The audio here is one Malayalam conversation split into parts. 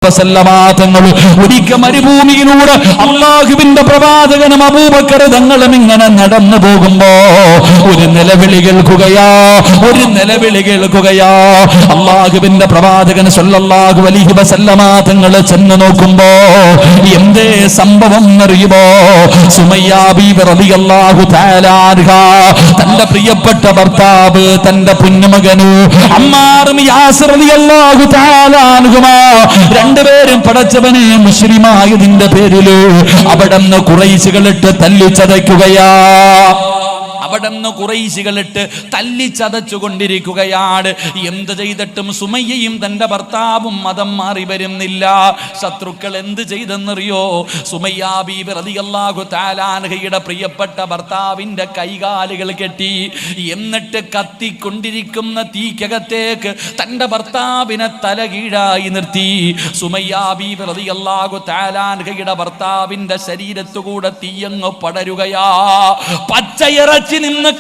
തങ്ങൾ ഒരിക്കൽ മരുഭൂമിയിലൂടെ അള്ളാഹുവിന്റെ പ്രവാചകനും അബൂബക്കർ തങ്ങളും ഇങ്ങനെ നടന്നു പോകുമ്പോ ഒരു നിലവിളി കേൾക്കുകയാ. അള്ളാഹുവിന്റെ പ്രവാചകൻ സല്ലല്ലാഹു അലൈഹി വസല്ലമ തങ്ങൾ ചെന്ന് നോക്കുമ്പോ എന്തേ സംഭവം അറിയുമോ? സുമയ്യ ബീവി റളിയല്ലാഹു തആല അൻഹ തന്റെ പ്രിയപ്പെട്ട ഭർത്താവ് തന്റെ പൊന്നുമകനു അമ്മാറും യാസിർ റളിയല്ലാഹു തആല അൻഹുമാ രണ്ടുപേരും പടച്ചവനെ മുസ്ലിമായതിന്റെ പേരില് അവിടുന്ന് ഖുറൈശികളിട്ട് തല്ലിച്ചതയ്ക്കുകയാ. അവിടുന്ന് ഖുറൈശികളിട്ട് തല്ലിച്ചതച്ചുകൊണ്ടിരിക്കുകയാണ്. എന്ത് ചെയ്തിട്ടും സുമയ്യയും തന്റെ ഭർത്താവും മതം മാറി വരുന്നില്ല. ശത്രുക്കൾ എന്ത് ചെയ്തെന്നറിയോ? സുമയ്യ ബീവി റളിയല്ലാഹു തആല അൻഹയുടെ പ്രിയപ്പെട്ട ഭർത്താവിന്റെ കൈകാലുകൾ കെട്ടി, എന്നിട്ട് കത്തിക്കൊണ്ടിരിക്കുന്ന തീക്കകത്തേക്ക് തന്റെ ഭർത്താവിനെ തലകീഴായി നിർത്തി. സുമയ്യ ബീവി റളിയല്ലാഹു തആല അൻഹയുടെ ഭർത്താവിന്റെ ശരീരത്തുകൂടെ തീയങ്ങ് പടരുകയാ. പച്ചയിറച്ചി നിന്ന്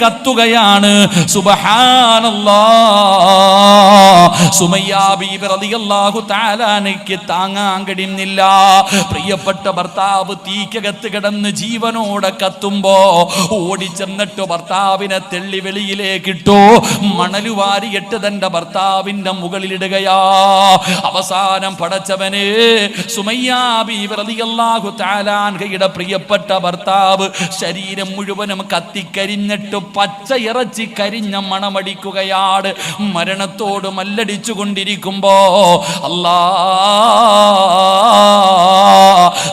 കത്തുകയാണ്. സുബ്ഹാനല്ലാഹ്. സുമയ്യ ബീവി റളിയല്ലാഹു തആല അൻഹയ്ക്ക് താങ്ങാൻ കഴിയുന്നില്ല. പ്രിയപ്പെട്ട ഭർത്താവ് തീക്കകത്ത് കിടന്ന് ജീവനോടെ കത്തുമ്പോ ഓടിച്ചെന്നിട്ട് ഭർത്താവിനെ തെള്ളി വെളിയിലേക്കിട്ടു. മണലുവാരിയിട്ട് തന്റെ ഭർത്താവിന്റെ മുകളിലിടുകയാ. അവസാനം പടച്ചവനെ സുമയ്യ ബീവി റളിയല്ലാഹു തആല അൻഹയുടെ പ്രിയപ്പെട്ട ഭർത്താവ് ശരീരം മുഴുവനും കത്തിക്കരിഞ്ഞിട്ട് പച്ച ഇറച്ചി കരിഞ്ഞ മണമടിക്കുകയാണ്. മരണത്തോട് മല്ലടിച്ചു കൊണ്ടിരിക്കുമ്പോ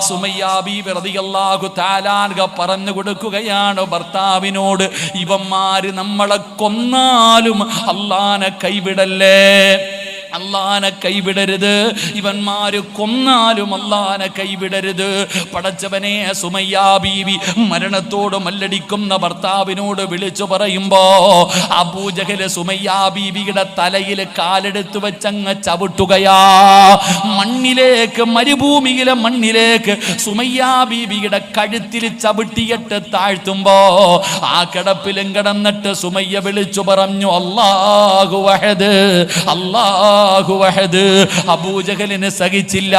സുമയ്യ ബീവി റളിയല്ലാഹു തആല അൻഹ പറഞ്ഞു കൊടുക്കുകയാണ് ഭർത്താവിനോട്, ഇവന്മാര് നമ്മളെ കൊന്നാലും അല്ലാഹനെ കൈവിടല്ലേ, അല്ലാഹനെ കൈവിടരുത്. ഇവന്മാര് കൊന്നാലും അല്ലാഹനെ കൈവിടരുത്. പടച്ചവനെ, സുമയ്യ ബീവി മരണത്തോട് മല്ലടിക്കുന്ന ഭർത്താവിനോട് വിളിച്ചു പറയുമ്പോ അബൂജഹല് സുമയ്യ ബീവിയുടെ തലയിൽ കാലെടുത്ത് വെച്ചങ്ങ് ചവിട്ടുകയാ. മണ്ണിലേക്ക്, മരുഭൂമിയിലെ മണ്ണിലേക്ക് സുമയ്യ ബീവിയുടെ കഴുത്തിൽ ചവിട്ടിയിട്ട് താഴ്ത്തുമ്പോ ആ കിടപ്പിലും കിടന്നിട്ട് സുമയ്യ വിളിച്ചു പറഞ്ഞു, അല്ലാഹു വഹദ്, അല്ലാഹു വഹദ്. അബൂജഹലിന് സഹിച്ചില്ല.